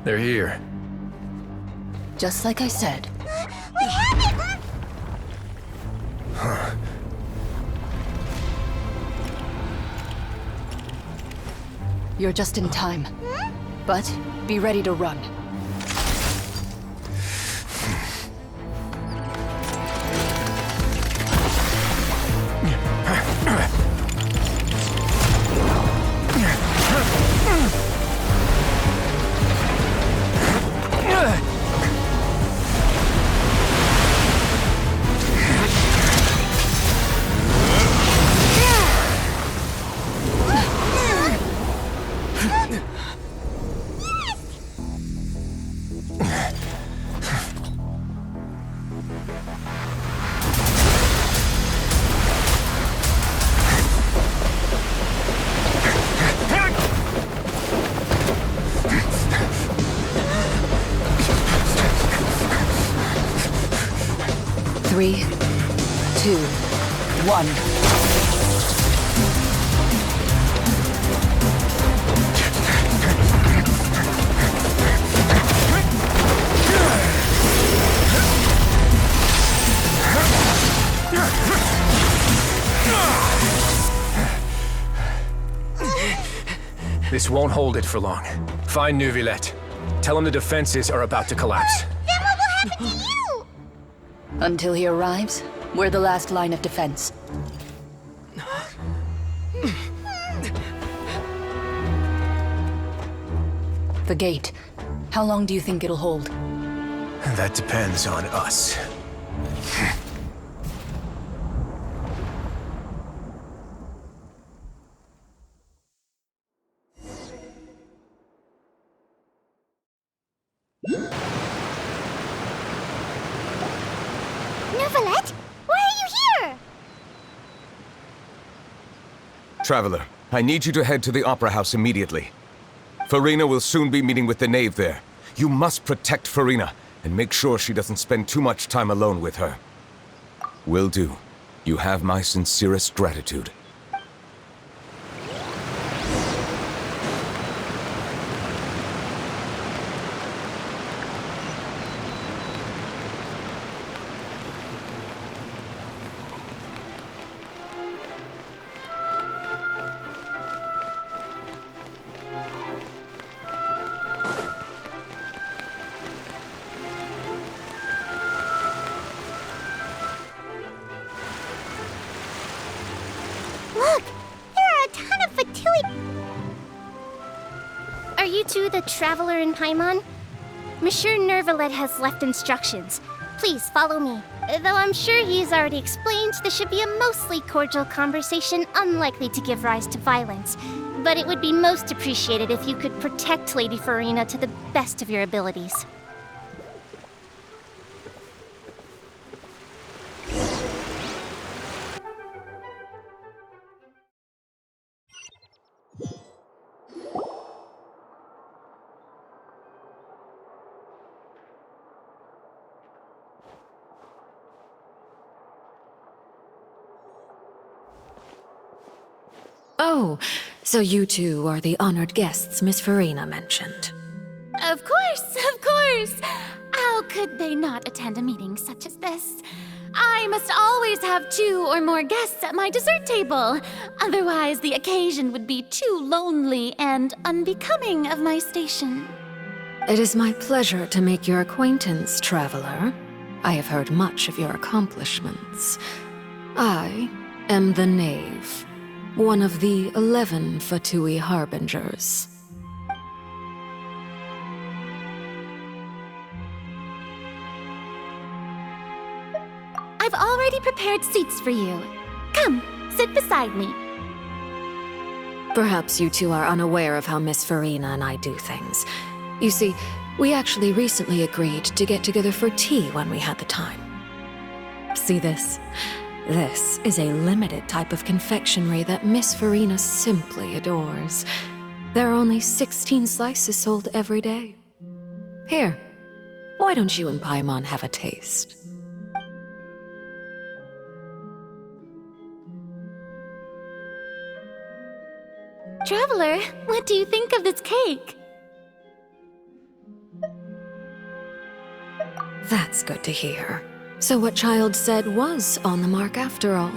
They're here. Just like I said. What happened? You're just in time. But be ready to run. Three, two, one. This won't hold it for long. Find Neuvillette. Tell him the defenses are about to collapse. Then what will happen to you? Until he arrives, we're the last line of defense. The gate. How long do you think it'll hold? That depends on us. Neuvillette? Why are you here? Traveler, I need you to head to the Opera House immediately. Farina will soon be meeting with the knave there. You must protect Farina, and make sure she doesn't spend too much time alone with her. Will do. You have my sincerest gratitude. Look! There are a ton of Fatui... Are you two the Traveler in Paimon? Monsieur Neuvillette has left instructions. Please follow me. Though I'm sure he's already explained, this should be a mostly cordial conversation, unlikely to give rise to violence. But it would be most appreciated if you could protect Lady Farina to the best of your abilities. Oh, so you two are the honored guests Miss Farina mentioned. Of course, of course! How could they not attend a meeting such as this? I must always have 2 or more guests at my dessert table. Otherwise, the occasion would be too lonely and unbecoming of my station. It is my pleasure to make your acquaintance, traveler. I have heard much of your accomplishments. I am the Knave, one of the 11 Fatui Harbingers. I've already prepared seats for you. Come, sit beside me. Perhaps you two are unaware of how Miss Farina and I do things. You see, we actually recently agreed to get together for tea when we had the time. See this? This is a limited type of confectionery that Miss Farina simply adores. There are only 16 slices sold every day. Here, why don't you and Paimon have a taste? Traveler, what do you think of this cake? That's good to hear. So what Child said was on the mark after all.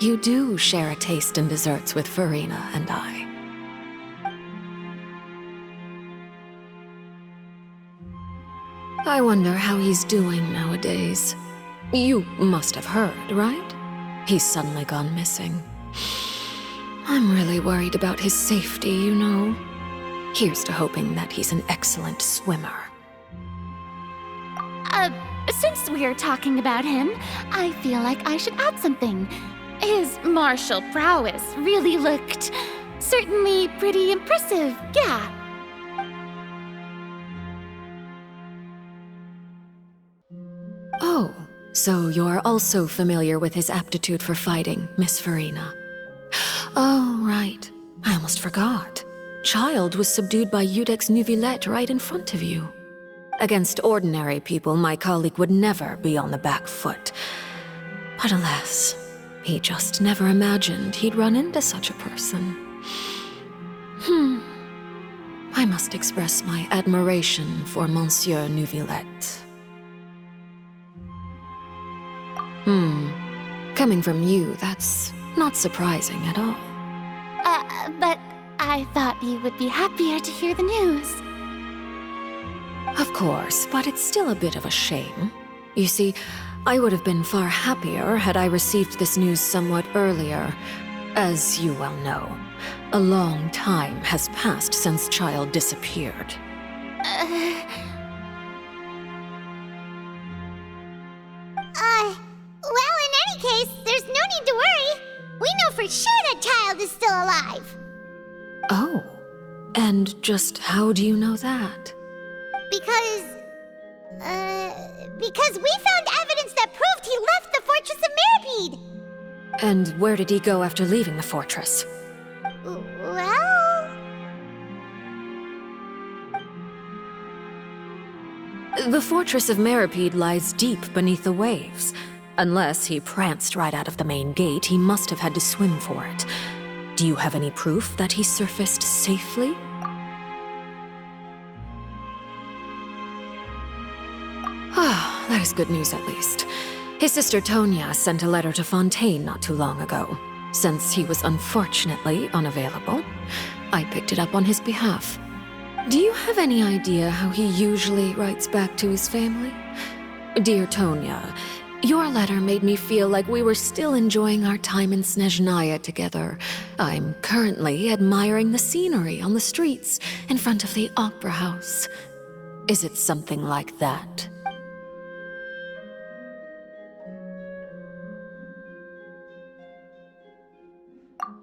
You do share a taste in desserts with Farina and I. I wonder how he's doing nowadays. You must have heard, right? He's suddenly gone missing. I'm really worried about his safety, you know. Here's to hoping that he's an excellent swimmer. Since we're talking about him, I feel like I should add something. His martial prowess really looked certainly pretty impressive, yeah. Oh, so you're also familiar with his aptitude for fighting, Miss Farina. Oh, right. I almost forgot. Child was subdued by Eudex Neuvillette right in front of you. Against ordinary people, my colleague would never be on the back foot. But alas, he just never imagined he'd run into such a person. I must express my admiration for Monsieur Neuvillette. Coming from you, that's not surprising at all. But I thought you would be happier to hear the news. Of course, but it's still a bit of a shame. You see, I would have been far happier had I received this news somewhat earlier. As you well know, a long time has passed since Child disappeared. Well, in any case, there's no need to worry. We know for sure that Child is still alive. Oh, and just how do you know that? Because we found evidence that proved he left the Fortress of Meripede. And where did he go after leaving the fortress? Well... The Fortress of Meripede lies deep beneath the waves. Unless he pranced right out of the main gate, he must have had to swim for it. Do you have any proof that he surfaced safely? Ah, that is good news at least. His sister Tonya sent a letter to Fontaine not too long ago. Since he was unfortunately unavailable, I picked it up on his behalf. Do you have any idea how he usually writes back to his family? Dear Tonya, your letter made me feel like we were still enjoying our time in Snezhnaya together. I'm currently admiring the scenery on the streets in front of the Opera House. Is it something like that?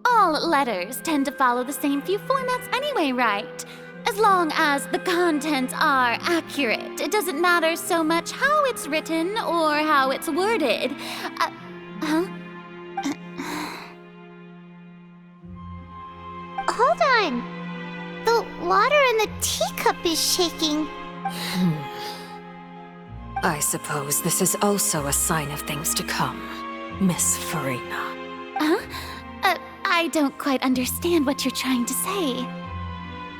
All letters tend to follow the same few formats anyway, right? As long as the contents are accurate, it doesn't matter so much how it's written or how it's worded. Hold on. The water in the teacup is shaking. I suppose this is also a sign of things to come, Miss Farina. I don't quite understand what you're trying to say.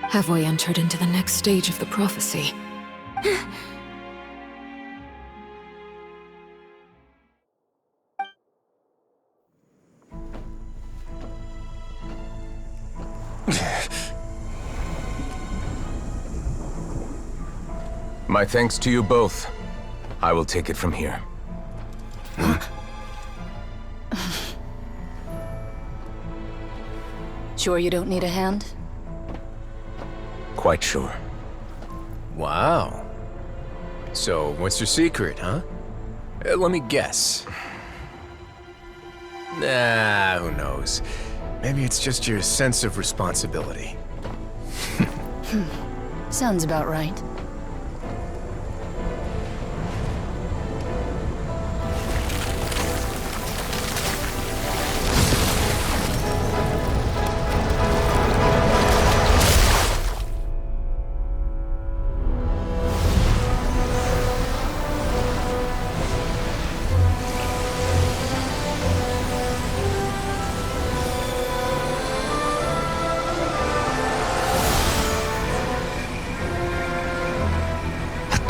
Have we entered into the next stage of the prophecy? My thanks to you both. I will take it from here. Sure you don't need a hand? Quite sure. Wow. So, what's your secret, huh? Let me guess. Nah, who knows? Maybe it's just your sense of responsibility. Sounds about right.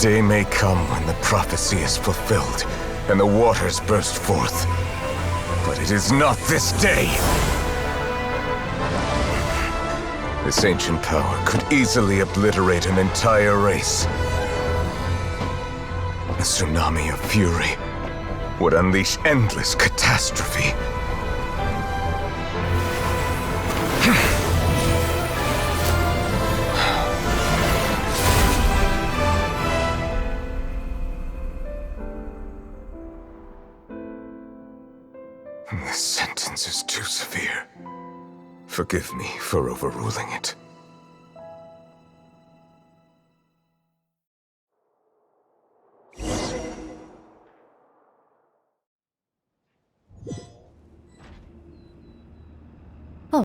day may come when the prophecy is fulfilled and the waters burst forth. But it is not this day! This ancient power could easily obliterate an entire race. A tsunami of fury would unleash endless catastrophe. This sentence is too severe. Forgive me for overruling it.